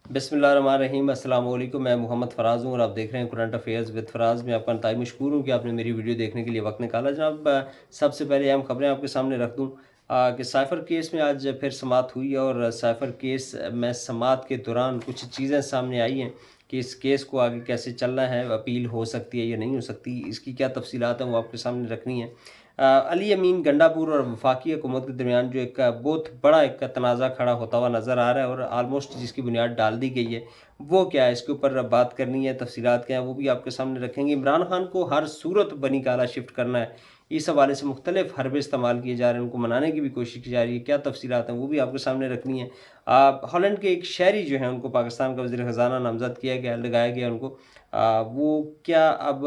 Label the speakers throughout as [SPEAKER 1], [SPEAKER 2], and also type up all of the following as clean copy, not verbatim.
[SPEAKER 1] बिस्मिल्लाहिर्रहमानिर्रहीम अस्सलाम वालेकुम। मैं मोहम्मद फ़राज़ हूँ और आप देख रहे हैं करंट अफेयर्स विद फ़राज़। मैं आपका इंतहाई मशकूर हूँ कि आपने मेरी वीडियो देखने के लिए वक्त निकाला। जनाब, सबसे पहले अहम खबरें आपके सामने रख दूँ कि साइफ़र केस में आज फिर समाअत हुई है और साइफ़र केस में समाअत के दौरान कुछ चीज़ें सामने आई हैं कि इस केस को आगे कैसे चलना है, अपील हो सकती है या नहीं हो सकती, इसकी क्या तफ़सीलात हैं वो आपके सामने रखनी है। अली अमीन गंडापुर और वफाकी हुकूमत के दरमियान जो एक बहुत बड़ा एक तनाज़ा खड़ा होता हुआ नज़र आ रहा है और आलमोस्ट जिसकी बुनियाद डाल दी गई है, वो क्या है, इसके ऊपर बात करनी है, तफ़सीलात क्या है वो भी आपके सामने रखेंगे। इमरान खान को हर सूरत बनी काला शिफ्ट करना है, इस हवाले से मुख्तलिफ हरबे इस्तेमाल किए जा रहे हैं, उनको मनाने की भी कोशिश की जा रही है, क्या तफ़सीलात हैं वो भी आपके सामने रखनी है। हॉलैंड के एक शहरी जो हैं उनको पाकिस्तान का वज़ीर ख़ज़ाना नामज़द किया गया, लगाया गया उनको। वो क्या अब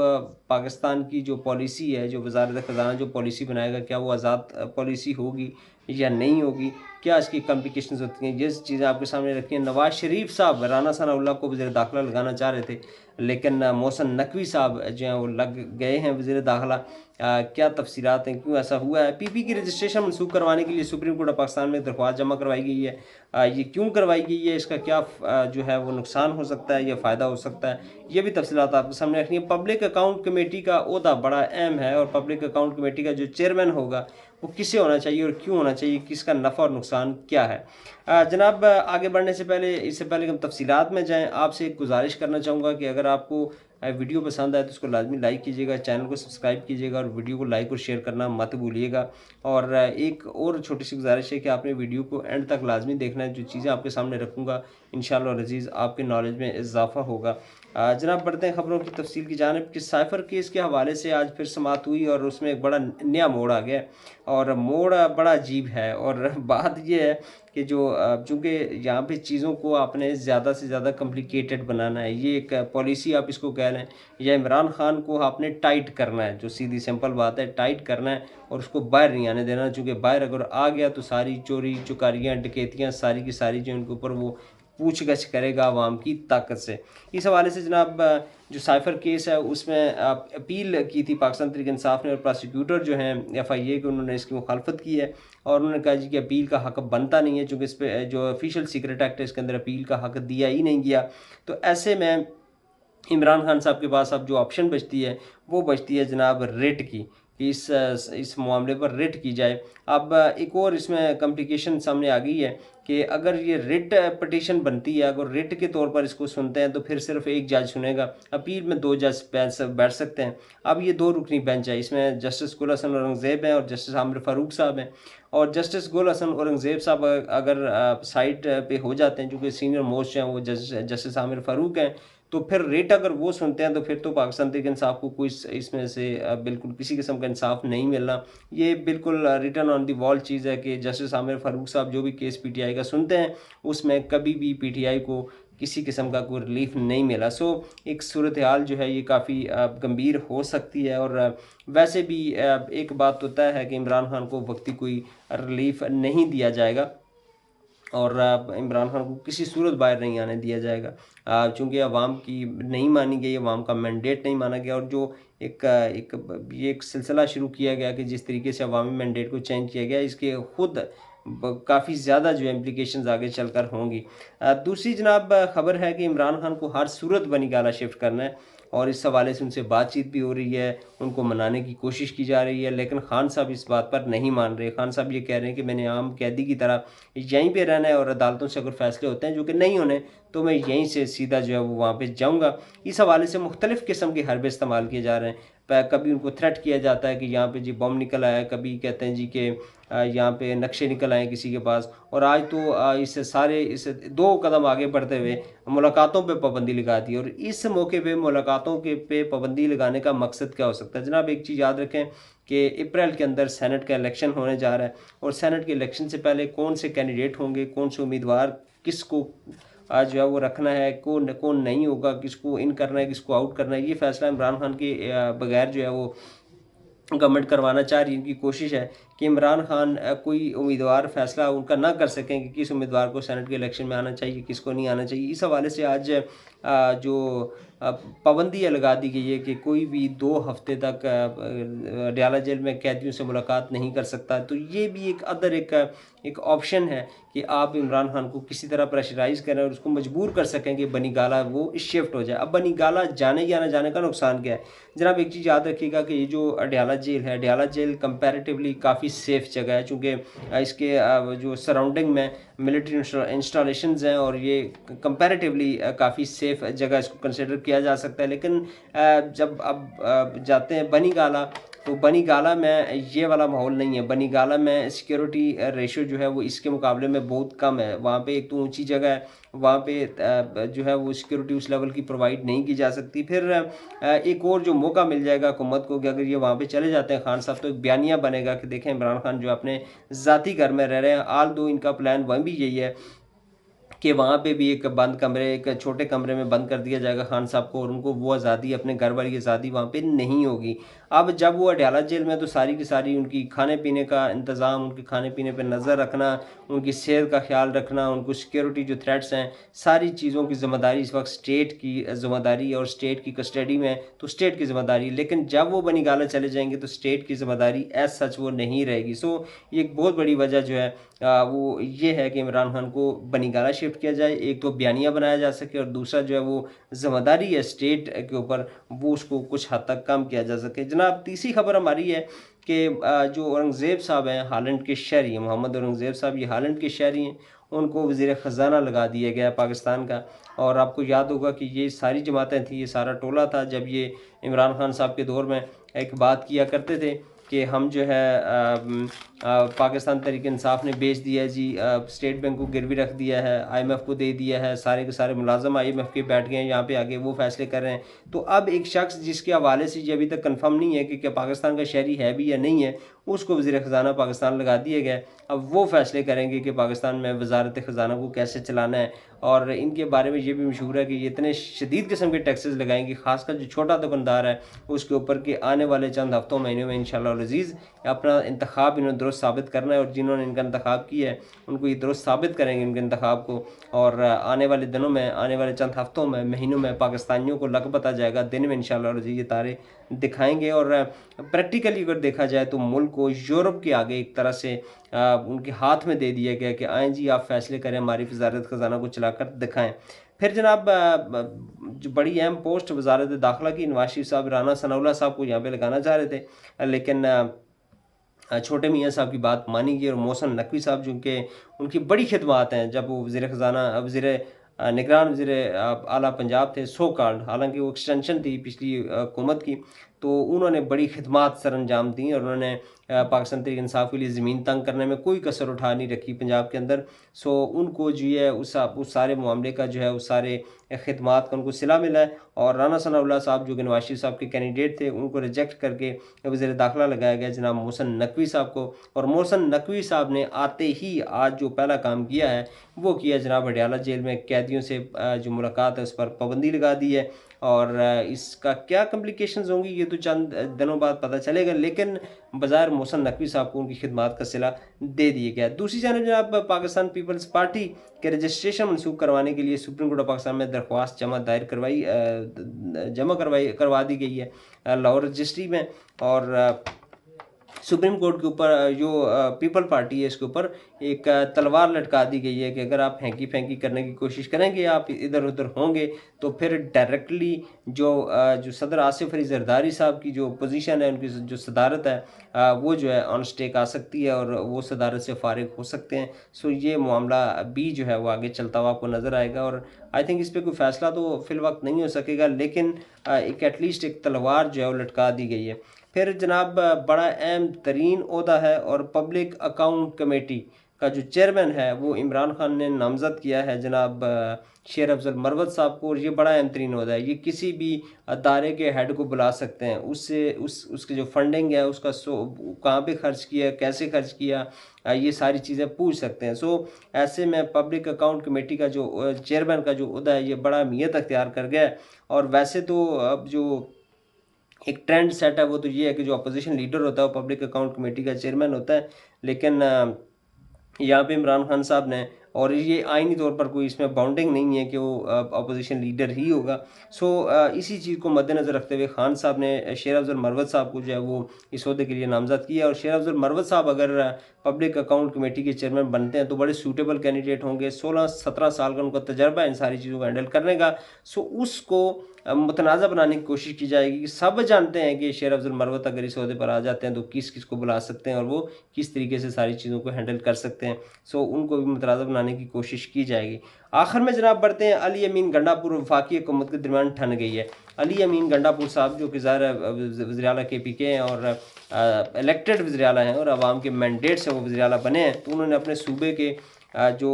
[SPEAKER 1] पाकिस्तान की जो पॉलिसी है, जो वज़ारत ख़ज़ाना जो पॉलिसी बनाएगा, क्या वो आज़ाद पॉलिसी होगी या नहीं होगी? क्या इसकी कॉम्प्लिकेशंस होती हैं? ये चीज़ें आपके सामने रखी हैं। नवाज़ शरीफ साहब राना सनाउल्लाह को वज़ीर दाखिला लगाना चाह रहे थे, लेकिन मोहसिन नकवी साहब जो हैं वो लग गए हैं वज़ीर दाखिला। क्या तफ़सीलात हैं, क्यों ऐसा हुआ है? पीपी की रजिस्ट्रेशन मनसूख करवाने के लिए सुप्रीम कोर्ट ऑफ पाकिस्तान में दरख्वास्त जमा करवाई गई है। ये क्यों करवाई गई है? इसका क्या जो है वो नुकसान हो सकता है या फ़ायदा हो सकता है? ये भी तफ़सीलात आपके सामने रखनी है। पब्लिक अकाउंट कमेटी का ओहदा बड़ा अहम है और पब्लिक अकाउंट कमेटी का जो चेयरमैन होगा वो किसे होना चाहिए और क्यों होना चाहिए, किसका नफ़ा और नुकसान क्या है। जनाब, आगे बढ़ने से पहले, इससे पहले कि हम तफसीलात में जाएँ, आपसे एक गुजारिश करना चाहूँगा कि अगर आपको वीडियो पसंद आए तो उसको लाजमी लाइक कीजिएगा, चैनल को सब्सक्राइब कीजिएगा और वीडियो को लाइक और शेयर करना मत भूलिएगा। और एक और छोटी सी गुजारिश है कि आपने वीडियो को एंड तक लाजमी देखना है। जो चीज़ें आपके सामने रखूँगा इंशाअल्लाह अज़ीज़ आपके नॉलेज में इजाफ़ा होगा। जनाब, बढ़ते हैं खबरों की तफसील की जानिब कि साइफ़र केस के हवाले से आज फिर समाअत हुई और उसमें एक बड़ा नया मोड़ आ गया और मोड़ बड़ा अजीब है। और बात ये है कि जो चूँकि यहाँ पे चीज़ों को आपने ज़्यादा से ज़्यादा कॉम्प्लिकेटेड बनाना है, ये एक पॉलिसी आप इसको कह लें, या इमरान खान को आपने टाइट करना है, जो सीधी सिंपल बात है, टाइट करना है और उसको बाहर नहीं आने देना। चूँकि बाहर अगर आ गया तो सारी चोरी चुकारियाँ डकैतियाँ सारी की सारी जो उनके ऊपर वो पूछ-गछ करेगा अवाम की ताकत से। इस हवाले से जनाब, जो साइफ़र केस है उसमें अपील की थी पाकिस्तान तहरीक इंसाफ ने और प्रोसिक्यूटर जो हैं एफआईए के, उन्होंने इसकी मुखालफत की है और उन्होंने कहा जी कि अपील का हक बनता नहीं है, चूँकि इस पे जो ऑफिशियल सीक्रेट एक्ट है इसके अंदर अपील का हक दिया ही नहीं गया। तो ऐसे में इमरान खान साहब के पास अब जो ऑप्शन बचती है, वो बचती है जनाब रिट की, कि इस मामले पर रिट की जाए। अब एक और इसमें कॉम्प्लिकेशन सामने आ गई है कि अगर ये रिट पिटीशन बनती है, अगर रिट के तौर पर इसको सुनते हैं तो फिर सिर्फ एक जज सुनेगा, अपील में 2 जज बैठ सकते हैं। अब ये 2 रुकनी बेंच है, इसमें जस्टिस गुल हसन औरंगज़ेब हैं और जस्टिस आमिर फ़ारूक साहब हैं। और जस्टिस गुल हसन औरंगज़ेब साहब अगर साइड पे हो जाते हैं, चूँकि सीनियर मोस्ट हैं वो जस्टिस आमिर फ़ारूक हैं, तो फिर रेट अगर वो सुनते हैं तो फिर तो पाकिस्तान तहरीक इंसाफ को कोई इसमें से बिल्कुल किसी किस्म का इंसाफ नहीं मिलना। ये बिल्कुल रिटन ऑन द वॉल चीज़ है कि जस्टिस आमिर फ़ारूक साहब जो भी केस पीटीआई का सुनते हैं उसमें कभी भी पीटीआई को किसी किस्म का कोई रिलीफ नहीं मिला। सो एक सूरत हाल जो है ये काफ़ी गंभीर हो सकती है। और वैसे भी एक बात तो तय है कि इमरान खान को वक्ती कोई रिलीफ नहीं दिया जाएगा और इमरान खान को किसी सूरत बाहर नहीं आने दिया जाएगा, चूँकि अवाम की नहीं मानी गई, अवाम का मैंडेट नहीं माना गया। और जो ये एक सिलसिला शुरू किया गया कि जिस तरीके से अवामी मैंडेट को चेंज किया गया, इसके खुद काफ़ी ज़्यादा जो इम्प्लिकेशंस आगे चलकर होंगी। दूसरी जनाब खबर है कि इमरान खान को हर सूरत बनी गाला शिफ्ट करना है और इस हवाले से उनसे बातचीत भी हो रही है, उनको मनाने की कोशिश की जा रही है, लेकिन खान साहब इस बात पर नहीं मान रहे। खान साहब ये कह रहे हैं कि मैंने आम कैदी की तरह यहीं पे रहना है और अदालतों से अगर फैसले होते हैं जो कि नहीं होने, तो मैं यहीं से सीधा जो है वो वहाँ पे जाऊँगा। इस हवाले से मुख्तलिफ़ किस्म के हरबे इस्तेमाल किए जा रहे हैं। कभी उनको थ्रेट किया जाता है कि यहाँ पे जी बम निकल आया है, कभी कहते हैं जी कि यहाँ पे नक्शे निकल आए किसी के पास। और आज तो इस 2 कदम आगे बढ़ते हुए मुलाकातों पे पाबंदी लगा दी। और इस मौके पे मुलाकातों के पे पाबंदी लगाने का मकसद क्या हो सकता है? जनाब, एक चीज़ याद रखें कि अप्रैल के अंदर सेनेट का इलेक्शन होने जा रहा है और सेनेट के इलेक्शन से पहले कौन से कैंडिडेट होंगे, कौन से उम्मीदवार किसको जो है वो रखना है, कौन कौन नहीं होगा, किसको इन करना है, किसको आउट करना है, ये फैसला इमरान खान के बगैर जो है वो गवर्नमेंट करवाना चाह रही है। इनकी कोशिश है कि इमरान खान कोई उम्मीदवार फैसला उनका ना कर सकें कि किस उम्मीदवार को सेनेट के इलेक्शन में आना चाहिए, किसको नहीं आना चाहिए। इस हवाले से आज जो पाबंदी लगा दी गई है कि कोई भी 2 हफ्ते तक अडयाला जेल में कैदियों से मुलाकात नहीं कर सकता। तो ये भी एक ऑप्शन है कि आप इमरान खान को किसी तरह प्रेशराइज़ करें और उसको मजबूर कर सकें कि बनी गाला वो शिफ्ट हो जाए। अब बनी गाला जाने या ना जाने का नुकसान क्या है? जनाब एक चीज़ याद रखिएगा कि ये जो अडयाला जेल है, अडयाला जेल कंपैरेटिवली काफ़ी सेफ़ जगह है, चूँकि इसके जो सराउंडिंग में मिलिट्री इंस्टॉलेशंस हैं और ये कंपैरेटिवली काफ़ी सेफ़ जगह इसको कंसिडर किया जा सकता है। लेकिन जब अब जाते हैं बनी गाला, तो बनी गाला में ये वाला माहौल नहीं है। बनी गाला में सिक्योरिटी रेशियो जो है वो इसके मुकाबले में बहुत कम है। वहाँ पे एक तो ऊंची जगह है, वहाँ पे जो है वो सिक्योरिटी उस लेवल की प्रोवाइड नहीं की जा सकती। फिर एक और जो मौका मिल जाएगा हुकूमत को कि अगर ये वहाँ पे चले जाते हैं खान साहब, तो एक बयानिया बनेगा कि देखें इमरान खान जो अपने ज़ाती घर में रह रहे हैं, आल दो इनका प्लान वह भी यही है कि वहाँ पे भी एक बंद कमरे, एक छोटे कमरे में बंद कर दिया जाएगा खान साहब को, और उनको वो आज़ादी, अपने घर वाली आज़ादी वहाँ पे नहीं होगी। अब जब वो अडयाला जेल में, तो सारी की सारी उनकी खाने पीने का इंतज़ाम, उनके खाने पीने पर नज़र रखना, उनकी सेहत का ख्याल रखना, उनको सिक्योरिटी जो थ्रेट्स हैं, सारी चीज़ों की ज़िम्मेदारी इस वक्त स्टेट की ज़िम्मेदारी और स्टेट की कस्टडी में, तो स्टेट की ज़िम्मेदारी। लेकिन जब वो बनी गाला चले जाएंगे तो स्टेट की ज़िम्मेदारी एज सच वो नहीं रहेगी। सो ये एक बहुत बड़ी वजह जो है वो ये है कि इमरान खान को बनी गाला शिफ्ट किया जाए, एक तो बयानिया बनाया जा सके, और दूसरा जो है वो ज़िम्मेदारी है स्टेट के ऊपर, वो उसको कुछ हद तक कम किया जा सके। जनाब तीसरी खबर हमारी है कि जो औरंगज़ेब साहब हैं, हालैंड के शहरी हैं, मोहम्मद औरंगज़ेब साहब ये हालैंड के शहरी हैं, उनको वज़ीर ख़ज़ाना लगा दिया गया पाकिस्तान का। और आपको याद होगा कि ये सारी जमातें थी, ये सारा टोला था, जब ये इमरान खान साहब के दौर में एक बात किया करते थे कि हम जो है पाकिस्तान तहरीक इंसाफ ने बेच दिया है जी, स्टेट बैंक को गिरवी रख दिया है, IMF को दे दिया है, सारे के सारे मुलाजम IMF के बैठ गए हैं यहाँ पे आगे, वो फैसले कर रहे हैं। तो अब एक शख्स जिसके हवाले से ये अभी तक कंफर्म नहीं है कि क्या पाकिस्तान का शहरी है भी या नहीं है, उसको वज़ीर ख़ज़ाना पाकिस्तान लगा दिया गया। अब वो फैसले करेंगे कि पाकिस्तान में वजारत ख़ज़ाना को कैसे चलाना है, और इनके बारे में ये भी मशहूर है कि ये इतने शदीद किस्म के टैक्सेस लगाएंगे, खासकर जो छोटा दुकानदार है उसके ऊपर, कि आने वाले चंद हफ्तों महीनों में इंशाअल्लाह अज़ीज़ अपना इंतखाब इन्होंने दुरुस्त साबित करना है, और जिन्होंने इनका इंतखाब किया है उनको ये दुरुस्त साबित करेंगे इनके इंतखाब को। और आने वाले दिनों में, आने वाले चंद हफ्तों में, महीनों में पाकिस्तानियों को लग पता जाएगा, दिन में इंशाअल्लाह अज़ीज़ ये तारे दिखाएंगे। और प्रैक्टिकली अगर देखा जाए तो मुल्क को यूरोप के आगे एक तरह से उनके हाथ में दे दिया गया कि आएँ जी आप फैसले करें, हमारी वजारत ख़ज़ाना को चलाकर दिखाएँ। फिर जनाब जो बड़ी अहम पोस्ट वजारत दाखिला की, नवाज शरीफ साहब राना सनाउल्लाह साहब को यहाँ पे लगाना चाह रहे थे, लेकिन छोटे मियाँ साहब की बात मानी गई, और मोहसिन नकवी साहब जो उनकी बड़ी खिदमात हैं, जब वो वज़ीर ख़ज़ाना, वज़ीर निगरान वज़ीर आला पंजाब थे सो कॉल्ड, हालांकि वो एक्सटेंशन थी पिछली हुकूमत की, तो उन्होंने बड़ी खिदमात सर अंजाम दी, और उन्होंने पाकिस्तान तहरीक इंसाफ के लिए ज़मीन तंग करने में कोई कसर उठा नहीं रखी पंजाब के अंदर। सो उनको जो है उस सारे मामले का जो है उस सारे खिदमात का उनको सिला मिला है। और राना सनाउल्लाह साहब जो कि नवाज शरीफ साहब के कैंडिडेट थे, उनको रिजेक्ट करके वज़ीर दाखिला लगाया गया जनाब मोहसिन नकवी साहब को। और मोहसिन नकवी साहब ने आते ही आज जो पहला काम किया है वो किया जनाब अडयाला जेल में कैदियों से जो मुलाकात है उस पर पाबंदी लगा दी है। और इसका क्या कम्प्लिकेशंस होंगी ये तो चंद दिनों बाद पता चलेगा, लेकिन बाज़ार मोहसिन नकवी साहब को उनकी खिदमात का सिला दे दिया गया। दूसरी जानब जनाब पाकिस्तान पीपल्स पार्टी के रजिस्ट्रेशन मनसूख करवाने के लिए सुप्रीम कोर्ट ऑफ पाकिस्तान में दरख्वास्त जमा करवा दी गई है लाहौर रजिस्ट्री में। और सुप्रीम कोर्ट के ऊपर जो पीपल पार्टी है इसके ऊपर एक तलवार लटका दी गई है कि अगर आप हैंकी फैंकी करने की कोशिश करेंगे, आप इधर उधर होंगे, तो फिर डायरेक्टली जो सदर आसिफ अली जरदारी साहब की जो पोजीशन है, उनकी जो सदारत है वो जो है ऑन स्टेक आ सकती है, और वो सदारत से फारिग हो सकते हैं। सो ये मामला भी जो है वो आगे चलता हुआ आपको नज़र आएगा, और आई थिंक इस पर कोई फ़ैसला तो फिल वक्त नहीं हो सकेगा, लेकिन एक एटलीस्ट एक तलवार जो है वो लटका दी गई है। फिर जनाब बड़ा अहम तरीन ओहदा है, और पब्लिक अकाउंट कमेटी का जो चेयरमैन है वो इमरान खान ने नामज़द किया है जनाब शेर अफजल मरवत साहब को। और ये बड़ा अहम तरीन ओहदा है, ये किसी भी अदारे के हेड को बुला सकते हैं, उसकी जो फंडिंग है उसका कहाँ पे खर्च किया, कैसे खर्च किया, ये सारी चीज़ें पूछ सकते हैं। सो ऐसे में पब्लिक अकाउंट कमेटी का जो चेयरमैन का जो ओहदा है ये बड़ा अहमियत अख्तियार कर गया है। और वैसे तो अब जो एक ट्रेंड सेट है वो तो ये है कि जो अपोजिशन लीडर होता है वो पब्लिक अकाउंट कमेटी का चेयरमैन होता है। लेकिन यहाँ पे इमरान खान साहब ने, और ये आईनी तौर पर कोई इसमें बाउंडिंग नहीं है कि वो अपोजिशन लीडर ही होगा। सो इसी चीज़ को मद्देनज़र रखते हुए खान साहब ने शेर अफजल मरवत साहब को जो है वो इस ओहदे के लिए नामज़द किया। और शेर अफजल मरवत साहब अगर पब्लिक अकाउंट कमेटी के चेयरमैन बनते हैं तो बड़े सूटेबल कैंडिडेट होंगे। 16-17 साल का उनका तजर्बा है इन सारी चीज़ों को हैंडल करने का। सो उसको मुतनाज़ा बनाने की कोशिश की जाएगी कि सब जानते हैं कि शेर अफजल मरवत अगर इस ओहदे पर आ जाते हैं तो किस किस को बुला सकते हैं और वो किस तरीके से सारी चीज़ों को हैंडल कर सकते हैं। सो उनको भी मुतनाज़ा बनाने की कोशिश की जाएगी। आखिर में जनाब बढ़ते हैं, अली अमीन गंडापुर वफाकी हुकूमत के दरमियान ठन गई है। अली अमीन गंडापुर साहब जो कि ज़ाहिर वज़ीर आला KPK हैं और इलेक्टेड वज़ीर आला हैं और अवाम के मैंडेट से वो वज़ीर आला बने हैं, तो उन्होंने अपने सूबे के जो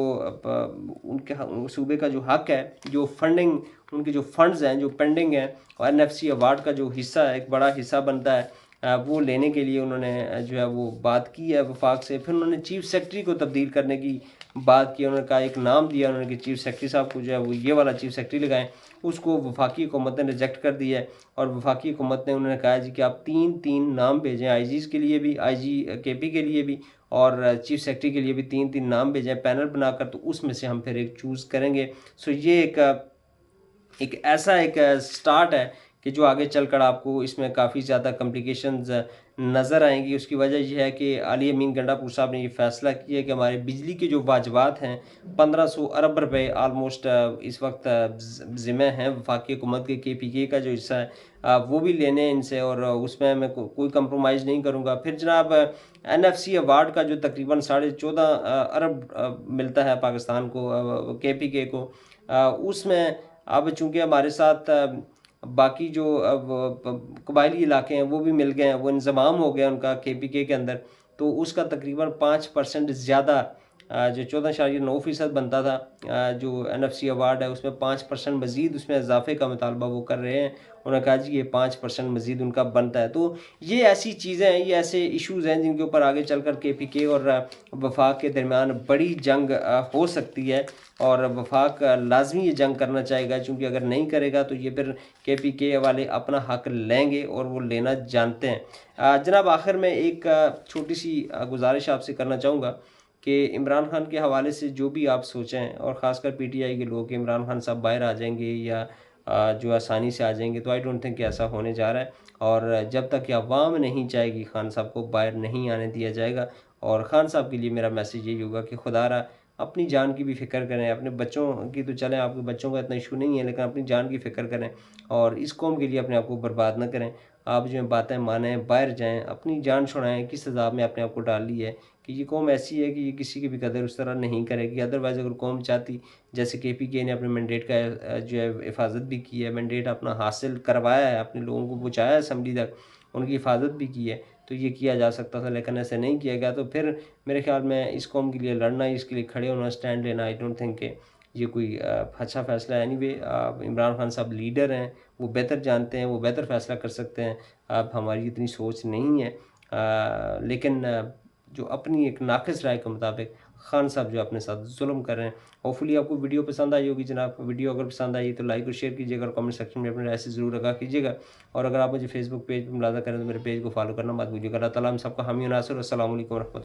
[SPEAKER 1] उनके सूबे का जो हक है, जो फंडिंग उनके जो फंड्स हैं जो पेंडिंग हैं, और NFC अवार्ड का जो हिस्सा है, एक बड़ा हिस्सा बनता है, वो लेने के लिए उन्होंने जो है वो बात की है वफाक से। फिर उन्होंने चीफ सेक्रेटरी को तब्दील करने की बात की। उन्होंने कहा, एक नाम दिया उन्होंने कि चीफ सेक्रेटरी साहब को जो है वो ये वाला चीफ सेक्रेटरी लगाएं। उसको वफाकी हुकूमत ने रिजेक्ट कर दिया है और वफाकी हुकूमत ने उन्होंने कहा जी कि आप 3-3 नाम भेजें, IGs के लिए भी, IG KP के लिए भी और चीफ सेक्रेटरी के लिए भी 3-3 नाम भेजें पैनल बनाकर, तो उसमें से हम फिर एक चूज़ करेंगे। सो ये एक ऐसा एक स्टार्ट है कि जो आगे चलकर आपको इसमें काफ़ी ज़्यादा कॉम्प्लिकेशंस नज़र आएंगी। उसकी वजह यह है कि अली अमीन गंडापुर साहब ने ये फ़ैसला किया कि हमारे बिजली के जो वाजबात हैं 1500 अरब रुपए ऑलमोस्ट इस वक्त ज़िम्मे हैं वफाकी हुकूमत के। KPK का जो हिस्सा है वो भी लेने हैं इनसे और उसमें मैं कोई कंप्रोमाइज़ नहीं करूँगा। फिर जनाब NFC अवार्ड का जो तकरीबन 14.5 अरब मिलता है पाकिस्तान को, KPK को, उसमें अब चूँकि हमारे साथ बाकी जो कबायली इलाके हैं वो भी मिल गए हैं, वो इंज़माम हो गया उनका KPK के अंदर, तो उसका तकरीबन 5% ज़्यादा जो 14.9% बनता था, जो NFC अवार्ड है उसमें 5% मज़ीद उसमें इजाफे का मुतालबा वो कर रहे हैं। उन्होंने कहा जी ये 5% मज़ीद उनका बनता है। तो ये ऐसी चीज़ें हैं, ये ऐसे इशूज़ हैं जिनके ऊपर आगे चलकर KPK और वफाक के दरमियान बड़ी जंग हो सकती है और वफाक लाजमी ये जंग करना चाहेगा, क्योंकि अगर नहीं करेगा तो ये फिर KPK वाले अपना हक लेंगे और वो लेना जानते हैं। जनाब आखिर में एक छोटी सी गुजारिश आपसे करना चाहूँगा कि इमरान खान के हवाले से जो भी आप सोचें, और ख़ासकर PTI के लोग, इमरान खान साहब बाहर आ जाएंगे या जो आसानी से आ जाएंगे, तो आई डोंट थिंक कि ऐसा होने जा रहा है। और जब तक कि अवाम नहीं चाहेगी खान साहब को बाहर नहीं आने दिया जाएगा। और ख़ान साहब के लिए मेरा मैसेज यही होगा कि खुदारा अपनी जान की भी फ़िक्र करें, अपने बच्चों की तो चलें, आपके बच्चों का इतना इशू नहीं है, लेकिन अपनी जान की फ़िक्र करें और इस कौम के लिए अपने आप को बर्बाद ना करें। आप जो बातें मानें, बाहर जाएँ, अपनी जान छुड़ाएँ, किस अज़ाब में आपने आपको डाल ली है कि ये कौम ऐसी है कि ये किसी की भी कदर उस तरह नहीं करेगी। अदरवाइज़ अगर कौम चाहती, जैसे KPK ने अपने मैंडेट का जो है हिफाजत भी की है, मैंडेट अपना हासिल करवाया है, अपने लोगों को पहुँचाया असम्बली तक, उनकी हिफाजत भी की है, तो ये किया जा सकता था, लेकिन ऐसे नहीं किया गया। तो फिर मेरे ख्याल में इस कौम के लिए लड़ना, इसके लिए खड़े होना, स्टैंड लेना, आई डोंट थिंक कि ये कोई अच्छा फ़ैसला है। एनीवे इमरान खान साहब लीडर हैं, वो बेहतर जानते हैं, वो बेहतर फ़ैसला कर सकते हैं। अब हमारी इतनी सोच नहीं है, लेकिन जो अपनी एक नाक़िस राय के मुताबिक खान साहब जो अपने साथ जुल्म कर रहे हैं। होपफुली आपको वीडियो पसंद आई होगी जनाब। वीडियो अगर पसंद आई तो लाइक और शेयर कीजिएगा और कमेंट सेक्शन में अपनी राय से ज़रूर आगाह कीजिएगा। और अगर आप मुझे फेसबुक पेज पर मुलाज़ा करें तो मेरे पेज को फॉलो करना मत भूलिएगा। अल्लाह ताला हम सबका हामी और नासिर। अस्सलामु अलैकुम व रहमतुल्लाह।